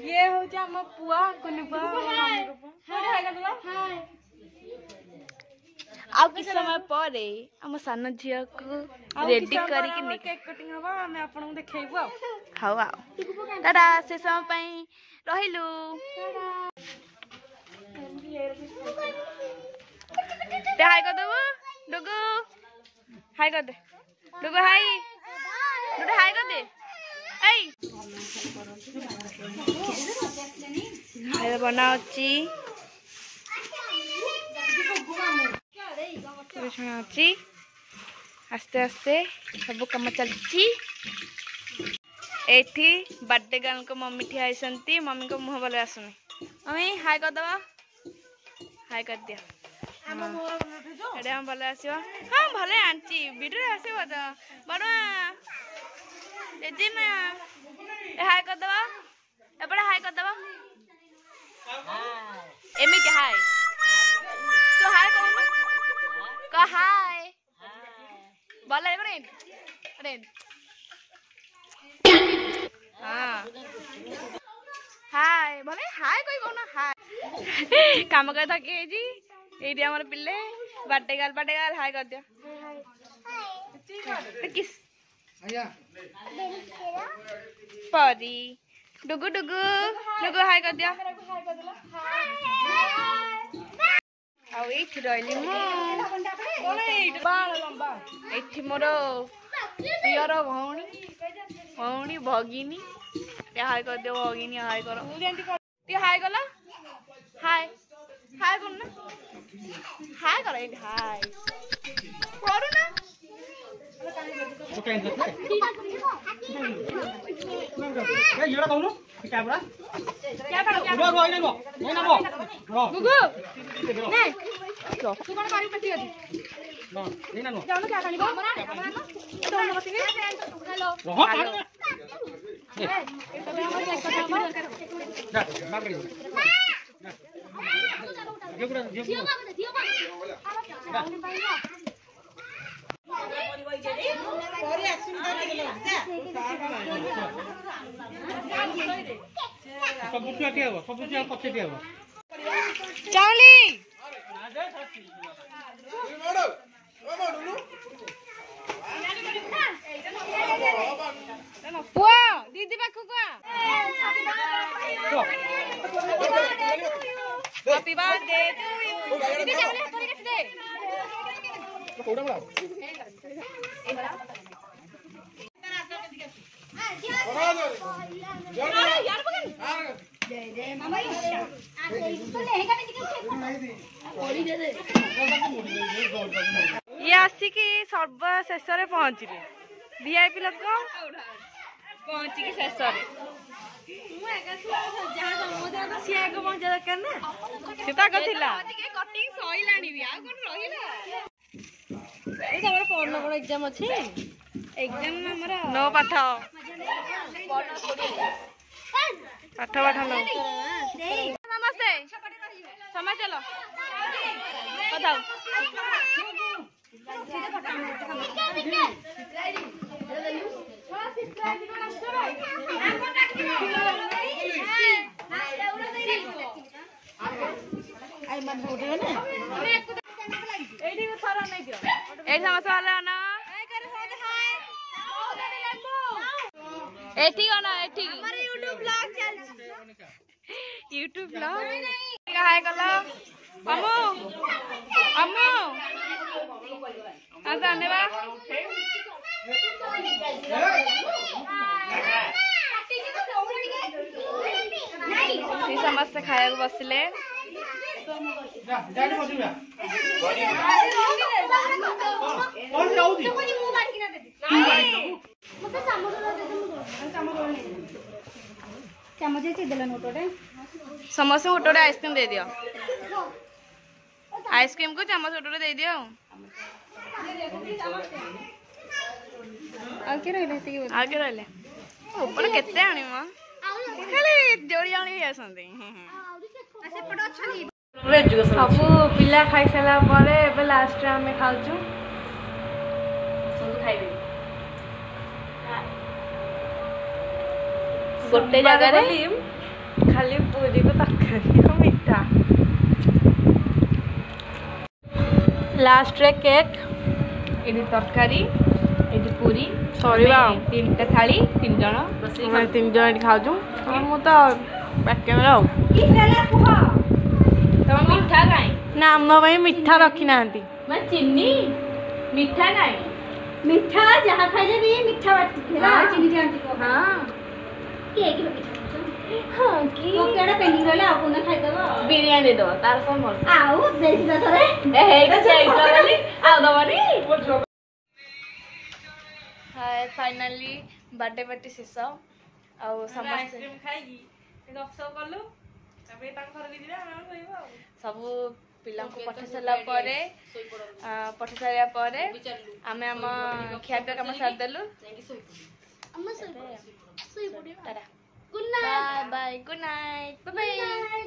ये हो पुआ आउ कि समय पर आम सान झील को रेडी करके केक कटिंग हवा हमें आपन देखेबू आ खाओ आ टाटा से समय पई रहिलु ते हाय कर दबो डुगु हाय कर दे डुगु हाय डुगु हाय कर दे ए हाय बनाउची आस्ते आस्ते सब कम चलती एठी बर्थडे गर्ल को मम्मी ठिया आइसंती मम्मी को मुह बोले आसुनी मम्मी हाय कर दबा हाय कर दिया एडे हम भले आसीबा हां भले आंची वीडियो आसीबा त बडवा एजी मा ए हाय कर दबा एपडे हाय कर दबा हाय एमिति हाय तो हाय कहू का हाय बोले बरे अरे हां हाय बोले हाय कोई कोना हाय काम कर थके जी एडी हमर पिल्ले बर्थडे गर्ल हाय कर दिया हाय किस आया परी डुगु डुगु डुगु हाय कर दिया आउ एठी रहली मो एठी मोर पियर भौणी भगिनी हाय कर दे भगिनी हाय कर हाय गला हाय हाय कर ना हाय कर हाय करू ना ये कहूनु क्या बड़ा क्या रो नहीं ना गुगु नहीं लो तू कौन मारी पटी अदी ना नहीं ना जानो क्या खानी हमरा दोनों बसी ने हेलो हेलो ए तो हम एक कथा मार जा मार कर ये पूरा दियो सब बुझिया के हो सब बुझिया पछे के हो चावली पुआ दीदी पाखु को हैप्पी बर्थडे टू यू दीदी चावली हाथ करके दे कोड़ा बड़ा यार बगन जय जय मामा इसको लहंगा में ये आसिकी सर्व शेष पहुँचले वीआईपी लोक पहुँचिकी शेष एग्जाम अच्छे एग्जाम नो पाठ पाठ पाठ नो नमस्ते समय चलो बताओ समस्या वाला ना एठी ना एठी हमारे YouTube ब्लॉग चल YouTube ब्लॉग हाय कला अम्मू अम्मू आ धन्यवाद समस्त खाया बसले चामच देला नोटोटे समस्त गोटे आइसक्रीम दे दियो आइसक्रीम को चम्मच गोटे दे दियो आगे रहले ऊपर केते आनी म खाली जोड़ी आनी आसंती सब पिला खाई सारा परे एबे लास्ट रे हमें खाउछु सब खाइबे गोटे जगह रे खाली पूरी को तरकारी मीठा लास्ट रे केक एडी तरकारी एडी पूरी सरीबा तीनटा थाली तीन जण हम तीन जण एडी खाउछु मु तो पैके में रहू तुम मीठा काई ना हम भाई मीठा रखी नांती मैं चीनी मीठा काई मीठा जहाँ खाइले भी मीठा बाटी खेला चीनी जानती को हां केक रखी हां की तो केडा पेंडिंग रहला आ कोन खाइ दबो बिरयानी दे दो तार सब मोर आउ देख द थरे ए हेटा चैता वाली आ दबनी हाय फाइनली बर्थडे पार्टी शेष आ समस्त आइसक्रीम खाइगी गपसप कलु तबे तांग घर दिदिरा हम होइबो सब पिला को पठ सला परे पठ सला परे आमे हम खिया पे काम साथ देलु अम्मा सोई पड़ी tata good night bye bye good night bye bye